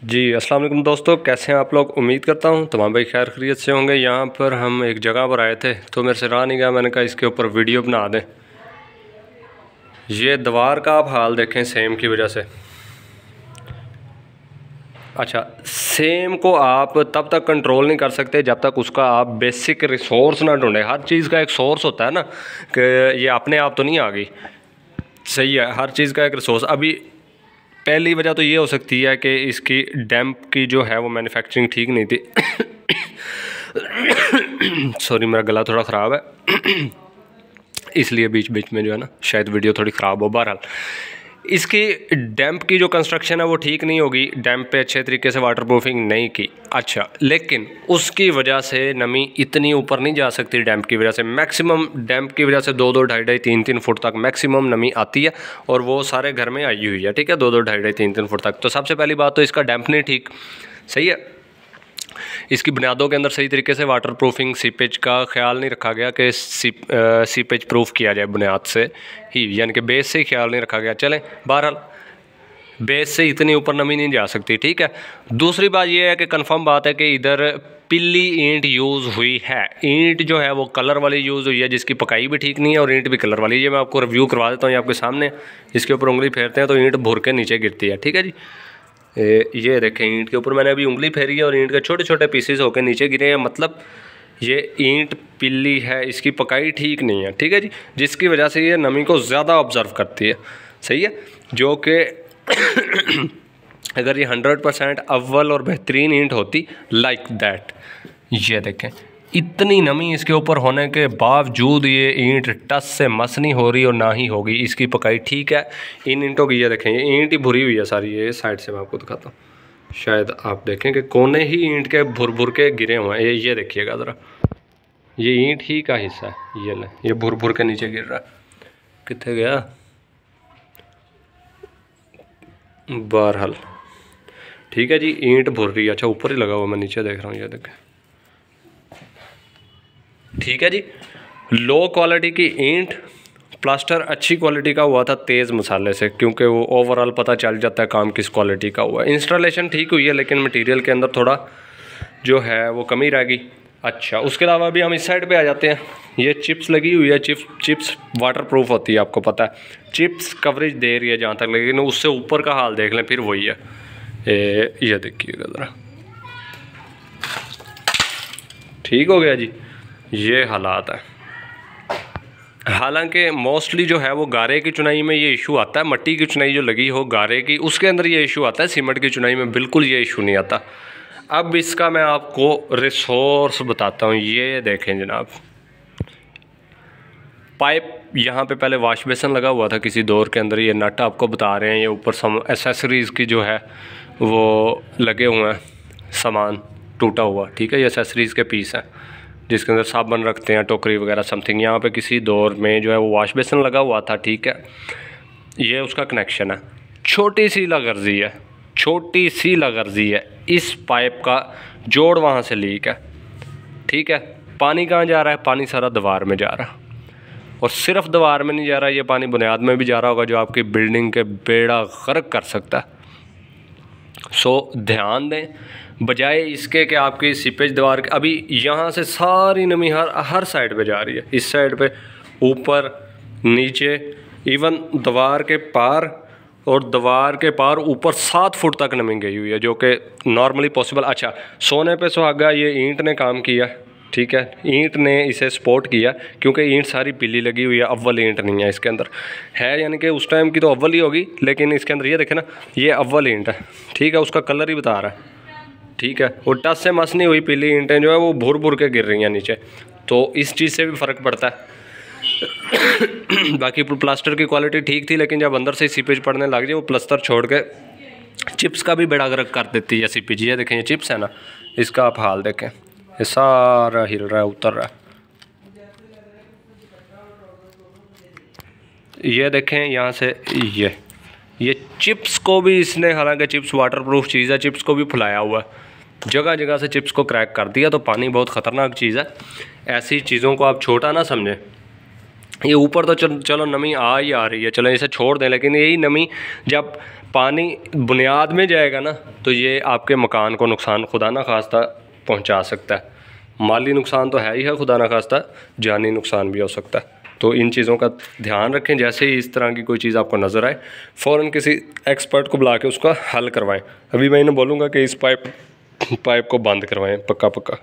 जी अस्सलाम वालेकुम दोस्तों, कैसे हैं आप लोग। उम्मीद करता हूँ तमाम भाई खैर खैरियत से होंगे। यहाँ पर हम एक जगह पर आए थे तो मेरे से रहा नहीं गया, मैंने कहा इसके ऊपर वीडियो बना दें। ये दीवार का आप हाल देखें सेम की वजह से। अच्छा, सेम को आप तब तक कंट्रोल नहीं कर सकते जब तक उसका आप बेसिक रिसोर्स ना ढूंढें। हर चीज़ का एक सोर्स होता है ना, कि ये अपने आप तो नहीं आ गई। सही है, हर चीज़ का एक रिसोर्स। अभी पहली वजह तो ये हो सकती है कि इसकी डैम्प की जो है वो मैन्युफैक्चरिंग ठीक नहीं थी। सॉरी, मेरा गला थोड़ा ख़राब है इसलिए बीच बीच में जो है ना शायद वीडियो थोड़ी ख़राब हो। बहरहाल इसकी डैम्प की जो कंस्ट्रक्शन है वो ठीक नहीं होगी, डैम्प पे अच्छे तरीके से वाटर प्रूफिंग नहीं की। अच्छा, लेकिन उसकी वजह से नमी इतनी ऊपर नहीं जा सकती। डैम्प की वजह से मैक्सिमम, डैम्प की वजह से 2-2, 2.5-2.5, 3-3 फुट तक मैक्सिमम नमी आती है, और वो सारे घर में आई हुई है। ठीक है, 2-2, 2.5-2.5, 3-3 फुट तक। तो सबसे पहली बात तो इसका डैम्प नहीं ठीक। सही है, इसकी बुनियादों के अंदर सही तरीके से वाटर प्रूफिंग, सीपेज का ख्याल नहीं रखा गया कि सीपेज प्रूफ किया जाए बुनियाद से ही, यानी कि बेस से ही ख्याल नहीं रखा गया। चलें, बहरहाल बेस से इतनी ऊपर नमी नहीं जा सकती। ठीक है, दूसरी बात यह है कि कंफर्म बात है कि इधर पिल्ली ईंट यूज़ हुई है। ईंट जो है वो कलर वाली यूज़ हुई है, जिसकी पकाई भी ठीक नहीं है, और ईंट भी कलर वाली। ये मैं आपको रिव्यू करवा देता हूँ, ये आपके सामने। इसके ऊपर उंगली फेरते हैं तो ईंट भुर के नीचे गिरती है। ठीक है जी, ये देखें, ईंट के ऊपर मैंने अभी उंगली फेरी है और ईंट के छोटे छोटे पीसेस होकर नीचे गिरे हैं। मतलब ये ईंट पिल्ली है, इसकी पकाई ठीक नहीं है। ठीक है जी, जिसकी वजह से ये नमी को ज़्यादा ऑब्ज़र्व करती है। सही है, जो कि अगर ये 100% अव्वल और बेहतरीन ईंट होती लाइक दैट, ये देखें इतनी नमी इसके ऊपर होने के बावजूद ये ईंट टस से मस नहीं हो रही और ना ही होगी। इसकी पकाई ठीक है इन ईंटों की। ये देखें, ये ईंट ही भुरी हुई है सारी। ये साइड से मैं आपको दिखाता हूँ, शायद आप देखें कि कोने ही ईंट के भुर भुर के गिरे हुए हैं। ये देखिएगा ज़रा, ये ईंट ही का हिस्सा है। ये ले, ये भुर भुर के नीचे गिर रहा है। कितने गया। बहरहाल ठीक है जी, ईंट भुर रही है। अच्छा, ऊपर ही लगा हुआ, मैं नीचे देख रहा हूँ। ये देखें, ठीक है जी। लो क्वालिटी की ईंट, प्लास्टर अच्छी क्वालिटी का हुआ था तेज़ मसाले से, क्योंकि वो ओवरऑल पता चल जाता है काम किस क्वालिटी का हुआ है। इंस्टॉलेशन ठीक हुई है, लेकिन मटेरियल के अंदर थोड़ा जो है वो कमी रह गई। अच्छा, उसके अलावा भी हम इस साइड पे आ जाते हैं। ये चिप्स लगी हुई है। चिप्स वाटर प्रूफ होती है, आपको पता है। चिप्स कवरेज दे रही है जहाँ तक, लेकिन उससे ऊपर का हाल देख लें फिर वही है। ये देखिएगा ज़रा, ठीक हो गया जी। ये हालात है। हालांकि मोस्टली जो है वो गारे की चुनाई में ये इशू आता है। मट्टी की चुनाई जो लगी हो गारे की, उसके अंदर ये इशू आता है। सीमेंट की चुनाई में बिल्कुल ये इशू नहीं आता। अब इसका मैं आपको रिसोर्स बताता हूँ। ये देखें जनाब, पाइप यहाँ पे पहले वॉश बेसन लगा हुआ था किसी दौर के अंदर। ये नट आपको बता रहे हैं। ये ऊपर सम एसेसरीज़ की जो है वो लगे हुए हैं, सामान टूटा हुआ। ठीक है, ये एसेसरीज़ के पीस हैं जिसके अंदर साबुन रखते हैं, टोकरी वगैरह समथिंग। यहाँ पे किसी दौर में जो है वो वॉश बेसन लगा हुआ था। ठीक है, ये उसका कनेक्शन है। छोटी सी लगर्जी है, छोटी सी लगर्जी है। इस पाइप का जोड़ वहाँ से लीक है। ठीक है, पानी कहाँ जा रहा है? पानी सारा दीवार में जा रहा है, और सिर्फ दीवार में नहीं जा रहा, ये पानी बुनियाद में भी जा रहा होगा, जो आपकी बिल्डिंग के बेड़ा गर्क कर सकता है। सो ध्यान दें, बजाय इसके कि आपकी सीपेज दीवार के, अभी यहाँ से सारी नमी हर साइड पे जा रही है। इस साइड पे, ऊपर, नीचे, इवन दीवार के पार, और दीवार के पार ऊपर 7 फुट तक नमी गई हुई है, जो कि नॉर्मली पॉसिबल। अच्छा, सोने पे सुहागा, ये ईंट ने काम किया। ठीक है, ईंट ने इसे सपोर्ट किया, क्योंकि ईंट सारी पीली लगी हुई है। अव्वल ईंट नहीं है इसके अंदर है, यानी कि उस टाइम की तो अव्वल ही होगी, लेकिन इसके अंदर ये देखें ना, ये अव्वल ईंट है। ठीक है, उसका कलर ही बता रहा है। ठीक है, वो टस से मस नहीं हुई। पीली ईंटें जो है वो भुर भुर के गिर रही हैं नीचे, तो इस चीज़ से भी फ़र्क पड़ता है। बाकी प्लास्टर की क्वालिटी ठीक थी, लेकिन जब अंदर से सीपेज पड़ने लग जाए, वो प्लास्टर छोड़ के चिप्स का भी बेड़ा गर्क कर देती है सीपेज। ये देखें, ये चिप्स है ना, इसका आप हाल देखें, ये सारा हिल रहा है, उतर रहा है। ये देखें यहाँ से, ये चिप्स को भी इसने, हालांकि चिप्स वाटरप्रूफ चीज़ है, चिप्स को भी फुलाया हुआ है। जगह जगह से चिप्स को क्रैक कर दिया। तो पानी बहुत ख़तरनाक चीज़ है, ऐसी चीज़ों को आप छोटा ना समझें। ये ऊपर तो चलो नमी आ ही आ रही है, चलो इसे छोड़ दें, लेकिन यही नमी जब पानी बुनियाद में जाएगा ना तो ये आपके मकान को नुकसान खुदा ना खास्ता पहुंचा सकता है। माली नुकसान तो है ही है, खुदा ना खास्ता जानी नुकसान भी हो सकता है। तो इन चीज़ों का ध्यान रखें। जैसे ही इस तरह की कोई चीज़ आपको नज़र आए फ़ौरन किसी एक्सपर्ट को बुला के उसका हल करवाएं। अभी मैं इन्हें बोलूँगा कि इस पाइप को बंद करवाएं पक्का।